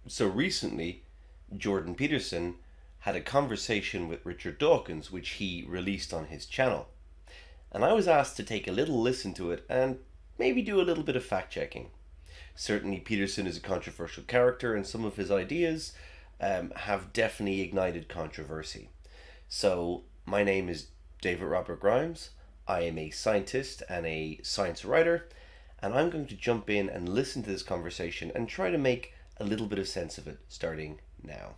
So recently, Jordan Peterson had a conversation with Richard Dawkins, which he released on his channel. And I was asked to take a little listen to it and maybe do a little bit of fact checking. Certainly, Peterson is a controversial character, and some of his ideas have definitely ignited controversy. So, my name is David Robert Grimes. I am a scientist and a science writer, and I'm going to jump in and listen to this conversation and try to make a little bit of sense of it starting now.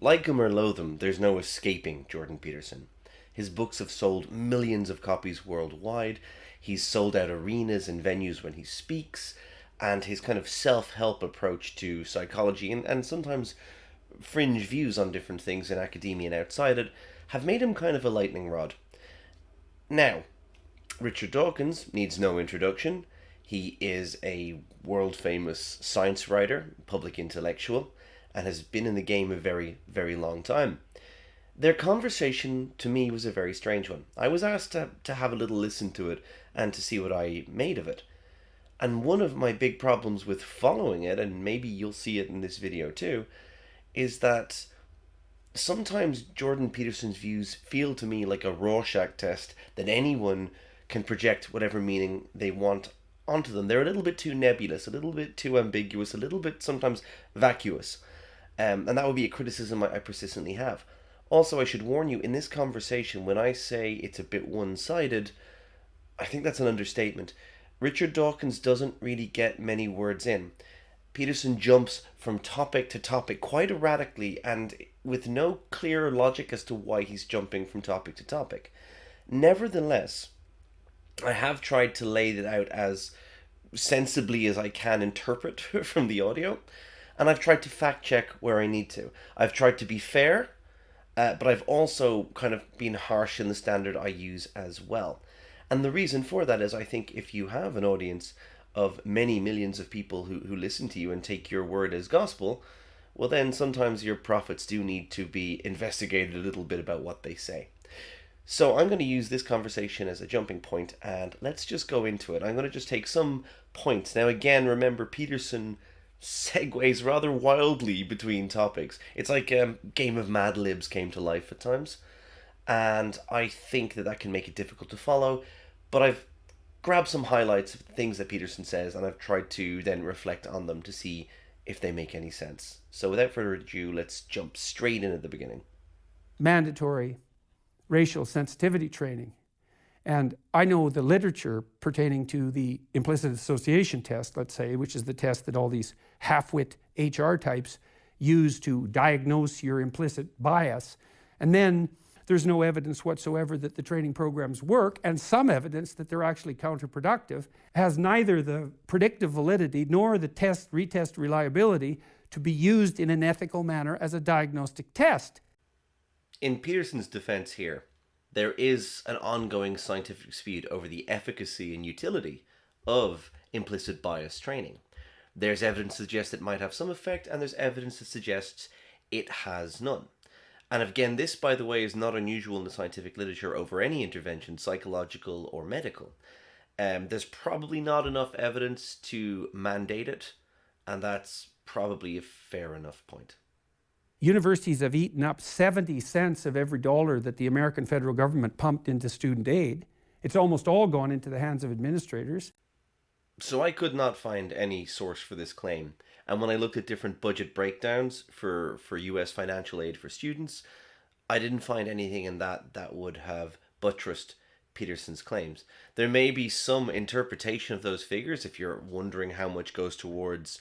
Like him or loathe him, there's no escaping Jordan Peterson. His books have sold millions of copies worldwide. He's sold out arenas and venues when he speaks, and his kind of self help approach to psychology and sometimes fringe views on different things in academia and outside it have made him kind of a lightning rod. Now, Richard Dawkins needs no introduction. He is a world famous science writer, public intellectual, and has been in the game a very, very long time. Their conversation to me was a very strange one. I was asked to have a little listen to it and to see what I made of it. And one of my big problems with following it, and maybe you'll see it in this video too, is that sometimes Jordan Peterson's views feel to me like a Rorschach test that anyone can project whatever meaning they want onto them. They're a little bit too nebulous, a little bit too ambiguous, a little bit sometimes vacuous. And that would be a criticism I persistently have. Also, I should warn you, in this conversation, when I say it's a bit one sided, I think that's an understatement. Richard Dawkins doesn't really get many words in. Peterson jumps from topic to topic quite erratically and with no clear logic as to why he's jumping from topic to topic. Nevertheless, I have tried to lay it out as sensibly as I can interpret from the audio, and I've tried to fact check where I need to. I've tried to be fair, but I've also kind of been harsh in the standard I use as well. And the reason for that is I think if you have an audience of many millions of people who listen to you and take your word as gospel, well, then sometimes your prophets do need to be investigated a little bit about what they say. So I'm going to use this conversation as a jumping point and let's just go into it. I'm going to just take some points. Now, again, remember, Peterson segues rather wildly between topics. It's like a game of Mad Libs came to life at times. And I think that can make it difficult to follow. But I've grabbed some highlights of things that Peterson says and I've tried to then reflect on them to see if they make any sense. So without further ado, let's jump straight in at the beginning. Mandatory racial sensitivity training. And I know the literature pertaining to the implicit association test, let's say, which is the test that all these half-wit HR types use to diagnose your implicit bias. And then there's no evidence whatsoever that the training programs work, and some evidence that they're actually counterproductive, has neither the predictive validity nor the retest reliability to be used in an ethical manner as a diagnostic test. In Peterson's defense here, there is an ongoing scientific dispute over the efficacy and utility of implicit bias training. There's evidence to suggest it might have some effect, and there's evidence that suggests it has none. And again, this, by the way, is not unusual in the scientific literature over any intervention, psychological or medical. There's probably not enough evidence to mandate it, and that's probably a fair enough point. Universities have eaten up 70 cents of every dollar that the American federal government pumped into student aid. It's almost all gone into the hands of administrators. So I could not find any source for this claim. And when I looked at different budget breakdowns for US financial aid for students, I didn't find anything in that would have buttressed Peterson's claims. There may be some interpretation of those figures if you're wondering how much goes towards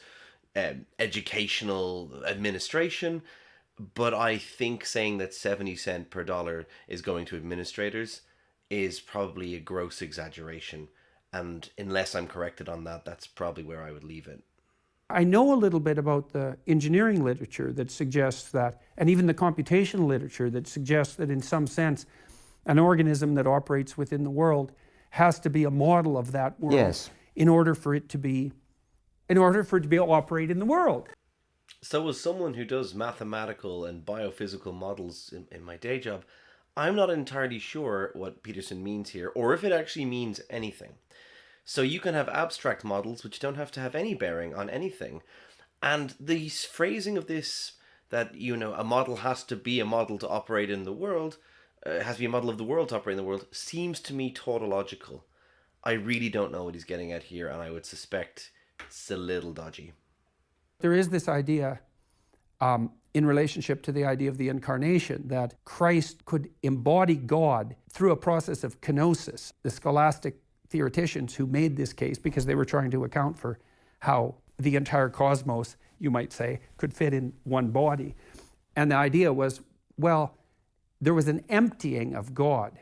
educational administration, but I think saying that 70 cent per dollar is going to administrators is probably a gross exaggeration. And unless I'm corrected on that, that's probably where I would leave it. I know a little bit about the engineering literature that suggests that, and even the computational literature that suggests that in some sense, an organism that operates within the world has to be a model of that world. Yes. in order for it to be able to operate in the world. So as someone who does mathematical and biophysical models in my day job, I'm not entirely sure what Peterson means here, or if it actually means anything. So you can have abstract models which don't have to have any bearing on anything. And the phrasing of this, that, a model has to be a model to operate in the world, has to be a model of the world to operate in the world, seems to me tautological. I really don't know what he's getting at here, and I would suspect it's a little dodgy. There is this idea in relationship to the idea of the incarnation that Christ could embody God through a process of kenosis. The scholastic theoreticians who made this case, because they were trying to account for how the entire cosmos, you might say, could fit in one body. And the idea was, well, there was an emptying of God.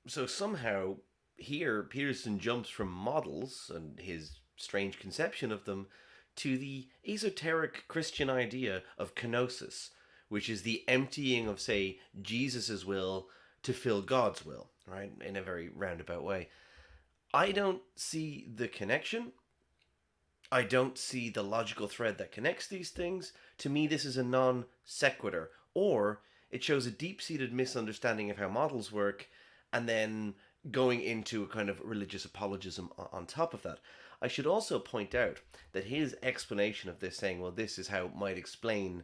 So somehow here Peterson jumps from models and his strange conception of them to the esoteric Christian idea of kenosis, which is the emptying of, say, Jesus's will to fill God's will, right? In a very roundabout way. I don't see the connection. I don't see the logical thread that connects these things. To me, this is a non sequitur, or it shows a deep-seated misunderstanding of how models work, and then going into a kind of religious apologism on top of that. I should also point out that his explanation of this, saying, well, this is how it might explain,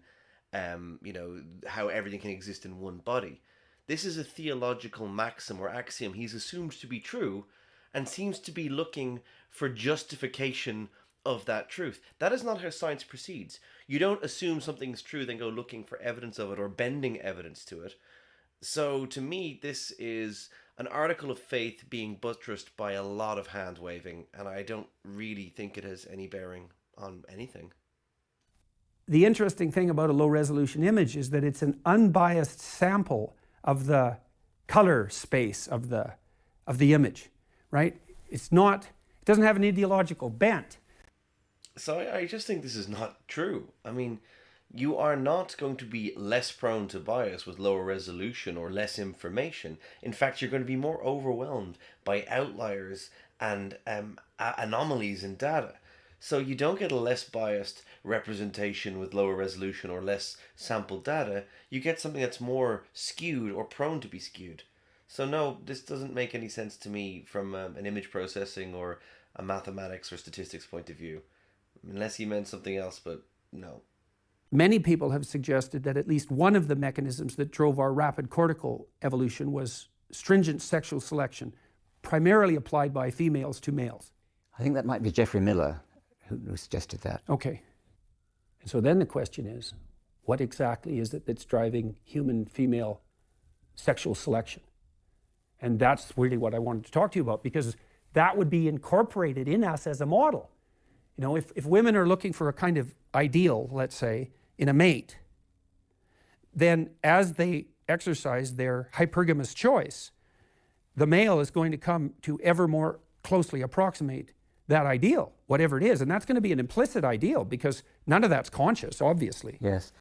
how everything can exist in one body. This is a theological maxim or axiom he's assumed to be true, and seems to be looking for justification of that truth. That is not how science proceeds. You don't assume something's true, then go looking for evidence of it or bending evidence to it. So to me, this is an article of faith being buttressed by a lot of hand waving, and I don't really think it has any bearing on anything. The interesting thing about a low resolution image is that it's an unbiased sample of the color space of the image, right? It doesn't have an ideological bent. So I just think this is not true. I mean, you are not going to be less prone to bias with lower resolution or less information. In fact, you're going to be more overwhelmed by outliers and anomalies in data. So you don't get a less biased representation with lower resolution or less sampled data. You get something that's more skewed or prone to be skewed. So no, this doesn't make any sense to me from an image processing or a mathematics or statistics point of view. Unless he meant something else, but no. Many people have suggested that at least one of the mechanisms that drove our rapid cortical evolution was stringent sexual selection, primarily applied by females to males. I think that might be Geoffrey Miller who suggested that. Okay. And so then the question is, what exactly is it that's driving human female sexual selection? And that's really what I wanted to talk to you about, because that would be incorporated in us as a model. If women are looking for a kind of ideal, let's say, in a mate, then as they exercise their hypergamous choice, the male is going to come to ever more closely approximate that ideal, whatever it is. And that's going to be an implicit ideal, because none of that's conscious, obviously. Yes.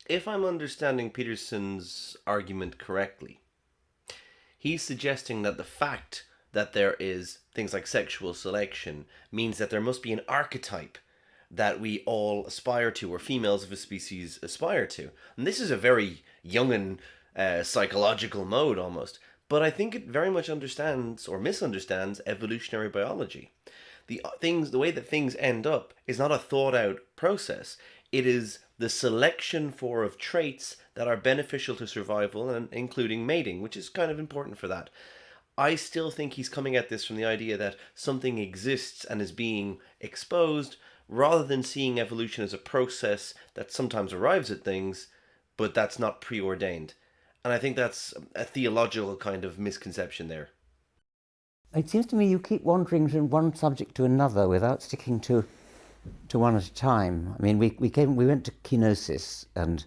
If I'm understanding Peterson's argument correctly, he's suggesting that the fact that there is things like sexual selection means that there must be an archetype that we all aspire to, or females of a species aspire to. And this is a very Jungian psychological mode almost, but I think it very much understands or misunderstands evolutionary biology. The way that things end up is not a thought out process. It is the selection of traits that are beneficial to survival, and including mating, which is kind of important for that. I still think he's coming at this from the idea that something exists and is being exposed, rather than seeing evolution as a process that sometimes arrives at things, but that's not preordained. And I think that's a theological kind of misconception there. It seems to me you keep wandering from one subject to another without sticking to one at a time. I mean, we went to kenosis, and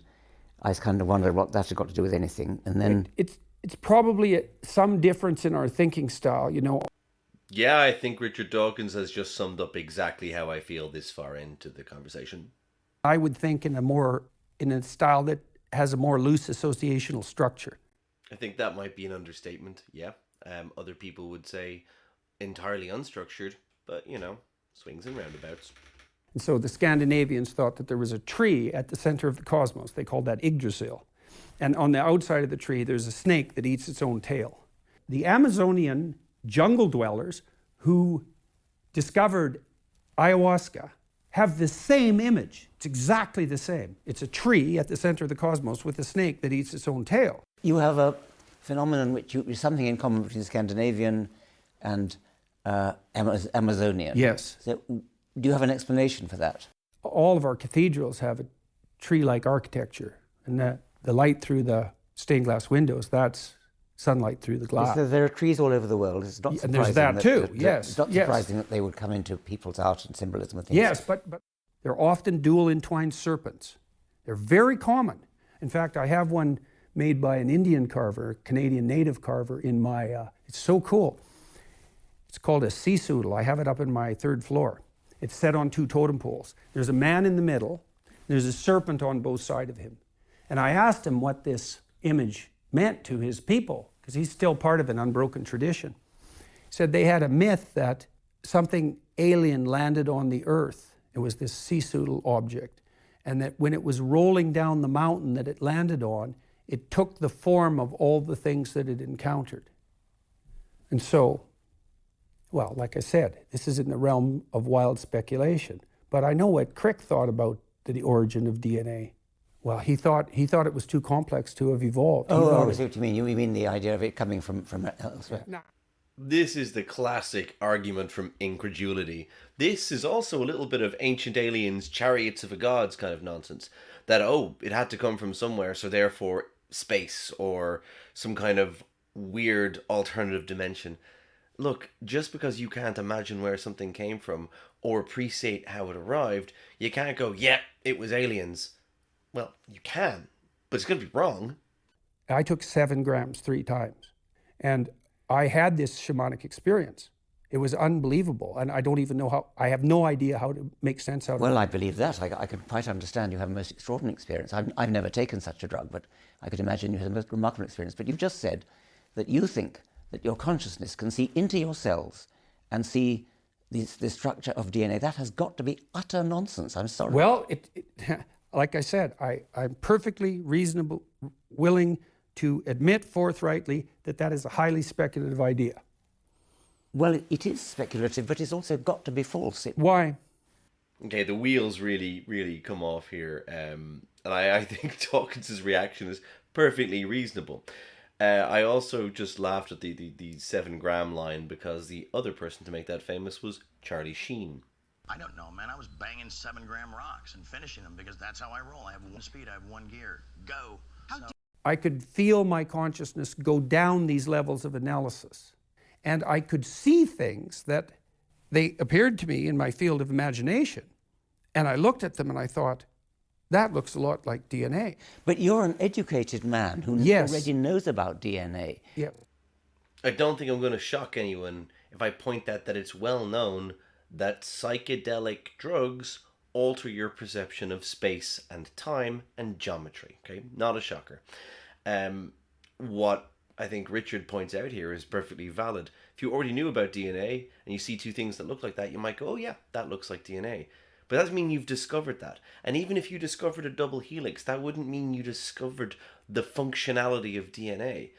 I kind of wondered what that had got to do with anything, and then It's probably some difference in our thinking style, Yeah, I think Richard Dawkins has just summed up exactly how I feel this far into the conversation. I would think in a style that has a more loose associational structure. I think that might be an understatement, yeah. Other people would say entirely unstructured, but, swings and roundabouts. And so the Scandinavians thought that there was a tree at the center of the cosmos. They called that Yggdrasil. And on the outside of the tree, there's a snake that eats its own tail. The Amazonian jungle dwellers who discovered ayahuasca have the same image. It's exactly the same. It's a tree at the center of the cosmos with a snake that eats its own tail. You have a phenomenon which is something in common between Scandinavian and Amazonian. Yes. So, do you have an explanation for that? All of our cathedrals have a tree-like architecture, and the light through the stained glass windows, that's sunlight through the glass. So there are trees all over the world. It's not surprising. And there's that too, yes. It's not surprising that they would come into people's art and symbolism and things. Yes, but they're often dual entwined serpents. They're very common. In fact, I have one made by an Indian carver, a Canadian native carver in my, it's so cool. It's called a seasoodle. I have it up in my 3rd floor. It's set on 2 totem poles. There's a man in the middle. There's a serpent on both sides of him. And I asked him what this image meant to his people, because he's still part of an unbroken tradition. He said they had a myth that something alien landed on the earth. It was this seasoodle object. And that when it was rolling down the mountain that it landed on, it took the form of all the things that it encountered. And so, well, like I said, this is in the realm of wild speculation. But I know what Crick thought about the origin of DNA. Well, he thought it was too complex to have evolved. I see what you mean. You mean the idea of it coming from elsewhere. No. This is the classic argument from incredulity. This is also a little bit of ancient aliens, chariots of the gods kind of nonsense. That, it had to come from somewhere, so therefore space or some kind of weird alternative dimension. Look, just because you can't imagine where something came from or appreciate how it arrived, you can't go, yeah, it was aliens. Well, you can, but it's going to be wrong. I took 7 grams 3 times, and I had this shamanic experience. It was unbelievable, and I don't even know how, I have no idea how to make sense out of it. Well, I believe that. I can quite understand you have a most extraordinary experience. I've never taken such a drug, but I could imagine you had a most remarkable experience. But you've just said that you think that your consciousness can see into your cells and see the structure of DNA. That has got to be utter nonsense. I'm sorry. Well, like I said, I'm perfectly reasonable, willing to admit forthrightly that is a highly speculative idea. Well, it is speculative, but it's also got to be false. Why? Okay, the wheels really, really come off here. And I think Dawkins' reaction is perfectly reasonable. I also just laughed at the 7 gram line because the other person to make that famous was Charlie Sheen. I don't know, man. I was banging 7-gram rocks and finishing them because that's how I roll. I have 1 speed, I have 1 gear. Go. I could feel my consciousness go down these levels of analysis. And I could see things that they appeared to me in my field of imagination. And I looked at them and I thought, that looks a lot like DNA. But you're an educated man who already knows about DNA. Yeah. I don't think I'm going to shock anyone if I point out that it's well known that psychedelic drugs alter your perception of space and time and geometry. Okay, not a shocker. What I think Richard points out here is perfectly valid. If you already knew about DNA and you see 2 things that look like that, you might go, oh yeah, that looks like DNA. But that doesn't mean you've discovered that. And even if you discovered a double helix, that wouldn't mean you discovered the functionality of DNA.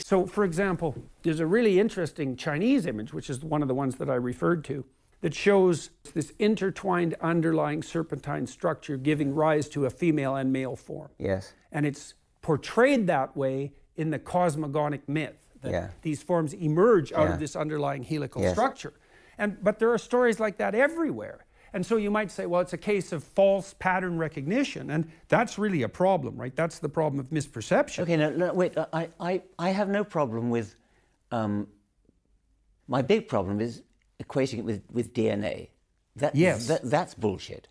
So, for example, there's a really interesting Chinese image, which is one of the ones that I referred to, that shows this intertwined underlying serpentine structure giving rise to a female and male form. Yes. And it's portrayed that way in the cosmogonic myth, that these forms emerge out of this underlying helical structure. But there are stories like that everywhere. And so you might say, well, it's a case of false pattern recognition, and that's really a problem, right? That's the problem of misperception. Okay, no, wait, I have no problem with, my big problem is equating it with DNA. That's bullshit.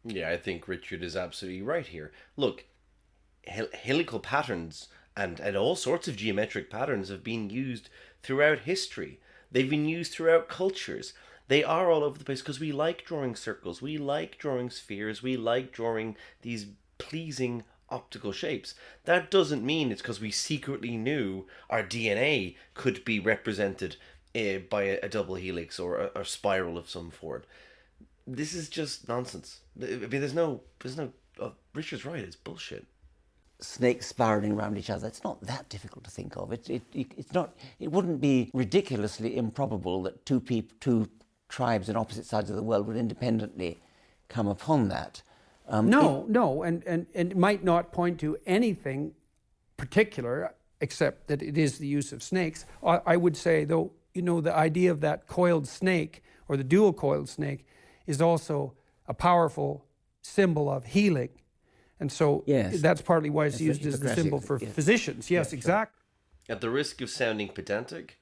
Yeah, I think Richard is absolutely right here. Look, helical patterns and all sorts of geometric patterns have been used throughout history. They've been used throughout cultures. They are all over the place because we like drawing circles, we like drawing spheres, we like drawing these pleasing optical shapes. That doesn't mean it's because we secretly knew our DNA could be represented by a double helix or a spiral of some sort. This is just nonsense. I mean, there's no. Richard's right. It's bullshit. Snakes spiraling around each other. It's not that difficult to think of. It's not. It wouldn't be ridiculously improbable that two tribes on opposite sides of the world would independently come upon that. No, and it might not point to anything particular, except that it is the use of snakes. I would say, though, the idea of that coiled snake or the dual coiled snake is also a powerful symbol of healing. And so that's partly why it's used as the symbol for physicians. Yes, exactly. At the risk of sounding pedantic,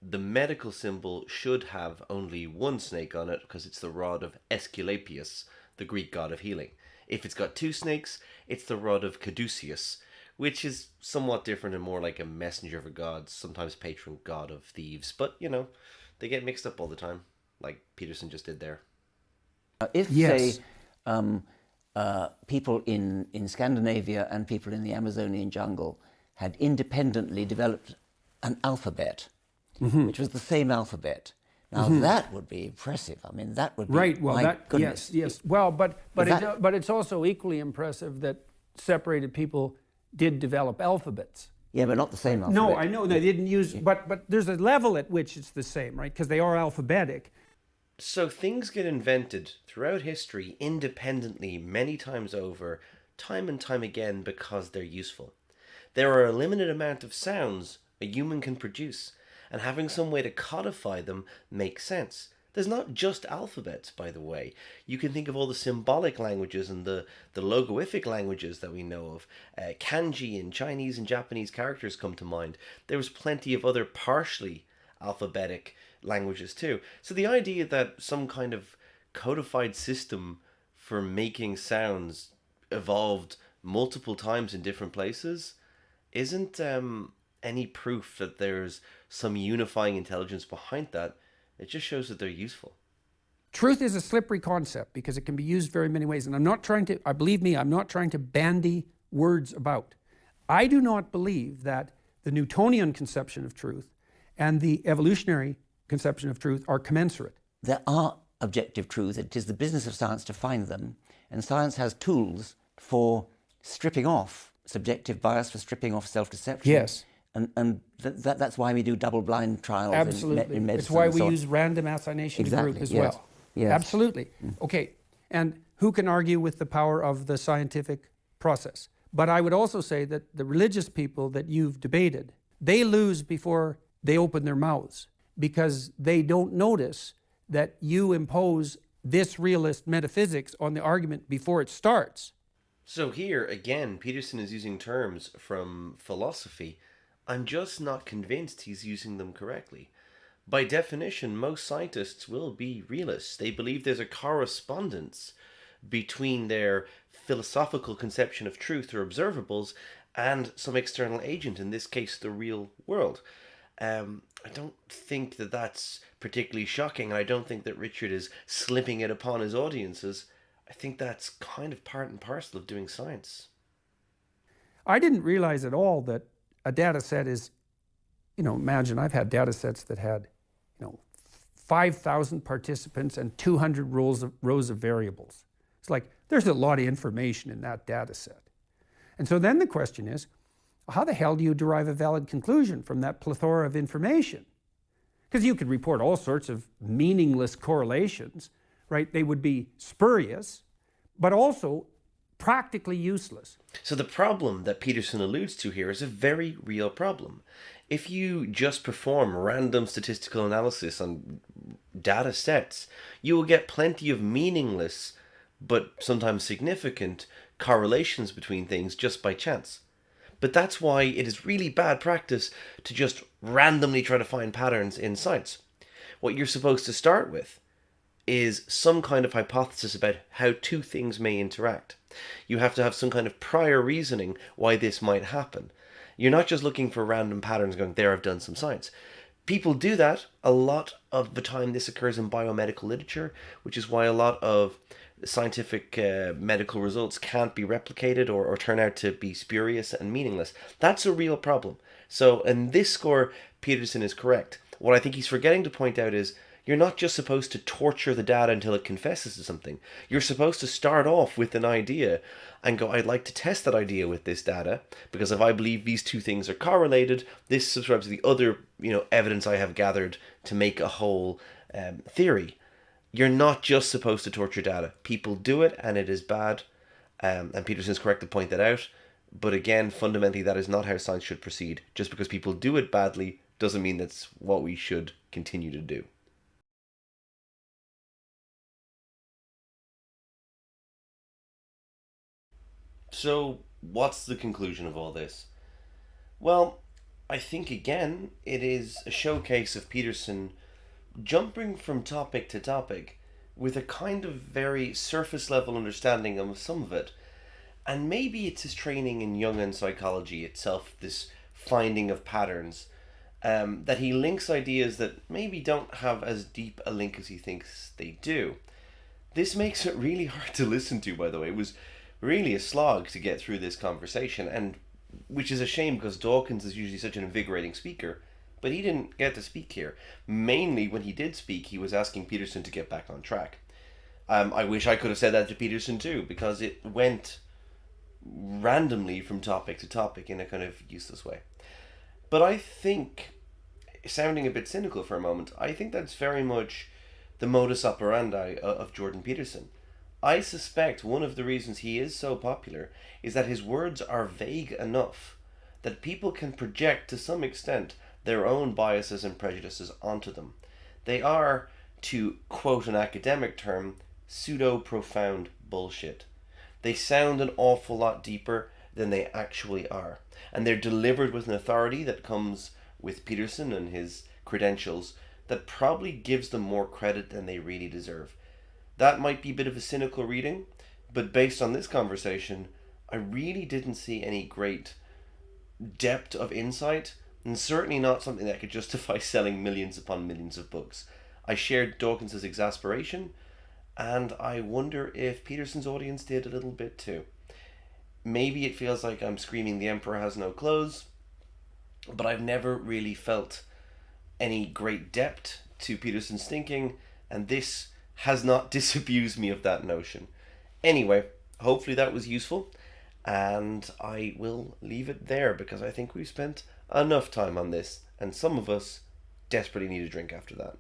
the medical symbol should have only one snake on it because it's the rod of Aesculapius, the Greek god of healing. If it's got two snakes, it's the rod of Caduceus, which is somewhat different and more like a messenger of a god, sometimes patron god of thieves. But, they get mixed up all the time, like Peterson just did there. If, say, people in Scandinavia and people in the Amazonian jungle had independently developed an alphabet, which was the same alphabet. Now that would be impressive. I mean, that would be right. Well, my goodness. Yes. Well, but it's also equally impressive that separated people did develop alphabets. Yeah, but not the same alphabet. No, I know they didn't use, but there's a level at which it's the same, right? Because they are alphabetic. So things get invented throughout history independently many times over, time and time again, because they're useful. There are a limited amount of sounds a human can produce, and having some way to codify them makes sense. There's not just alphabets, by the way. You can think of all the symbolic languages and the logoific languages that we know of. Kanji and Chinese and Japanese characters come to mind. There was plenty of other partially alphabetic languages too. So the idea that some kind of codified system for making sounds evolved multiple times in different places isn't any proof that there's some unifying intelligence behind that. It just shows that they're useful. Truth is a slippery concept because it can be used very many ways. And I'm not trying to bandy words about. I do not believe that the Newtonian conception of truth and the evolutionary conception of truth are commensurate. There are objective truths. It is the business of science to find them. And science has tools for stripping off subjective bias, for stripping off self-deception. Yes. And that's why we do double-blind trials Absolutely. in medicine. It's why we so use random assignation to group as well. Yes. Absolutely. Okay. And who can argue with the power of the scientific process? But I would also say that the religious people that you've debated, they lose before they open their mouths because they don't notice that you impose this realist metaphysics on the argument before it starts. So here, again, Peterson is using terms from philosophy. I'm just not convinced he's using them correctly. By definition, most scientists will be realists. They believe there's a correspondence between their philosophical conception of truth or observables and some external agent, in this case, the real world. I don't think that that's particularly shocking. I don't think that Richard is slipping it upon his audiences. I think that's kind of part and parcel of doing science. I didn't realize at all that a data set is, imagine I've had data sets that had, 5,000 participants and 200 rows of variables. It's like, there's a lot of information in that data set. And so then the question is, how the hell do you derive a valid conclusion from that plethora of information? Because you could report all sorts of meaningless correlations, right? They would be spurious, but also practically useless. So the problem that Peterson alludes to here is a very real problem. If you just perform random statistical analysis on data sets, you will get plenty of meaningless, but sometimes significant, correlations between things just by chance. But that's why it is really bad practice to just randomly try to find patterns in science. What you're supposed to start with is some kind of hypothesis about how two things may interact. You have to have some kind of prior reasoning why this might happen. You're not just looking for random patterns going, there, I've done some science. People do that a lot of the time. This occurs in biomedical literature, which is why a lot of scientific medical results can't be replicated or turn out to be spurious and meaningless. That's a real problem. So in this score, Peterson is correct. What I think he's forgetting to point out is You're not just supposed to torture the data until it confesses to something. You're supposed to start off with an idea and go, I'd like to test that idea with this data, because if I believe these two things are correlated, this subscribes to the other, evidence I have gathered to make a whole theory. You're not just supposed to torture data. People do it, and it is bad. And Peterson's correct to point that out. But again, fundamentally, that is not how science should proceed. Just because people do it badly doesn't mean that's what we should continue to do. So, what's the conclusion of all this? Well, I think again, it is a showcase of Peterson jumping from topic to topic with a kind of very surface level understanding of some of it. And maybe it's his training in Jungian psychology itself, this finding of patterns, that he links ideas that maybe don't have as deep a link as he thinks they do. This makes it really hard to listen to, by the way. It was really a slog to get through this conversation, and which is a shame because Dawkins is usually such an invigorating speaker, but he didn't get to speak here. Mainly when he did speak, he was asking Peterson to get back on track. I wish I could have said that to Peterson too, because it went randomly from topic to topic in a kind of useless way. But I think, sounding a bit cynical for a moment, I think that's very much the modus operandi of Jordan Peterson. I suspect one of the reasons he is so popular is that his words are vague enough that people can project to some extent their own biases and prejudices onto them. They are, to quote an academic term, pseudo-profound bullshit. They sound an awful lot deeper than they actually are. And they're delivered with an authority that comes with Peterson and his credentials that probably gives them more credit than they really deserve. That might be a bit of a cynical reading, but based on this conversation, I really didn't see any great depth of insight, and certainly not something that could justify selling millions upon millions of books. I shared Dawkins's exasperation, and I wonder if Peterson's audience did a little bit too. Maybe it feels like I'm screaming the emperor has no clothes, but I've never really felt any great depth to Peterson's thinking, and this has not disabused me of that notion. Anyway, hopefully that was useful, and I will leave it there because I think we've spent enough time on this, and some of us desperately need a drink after that.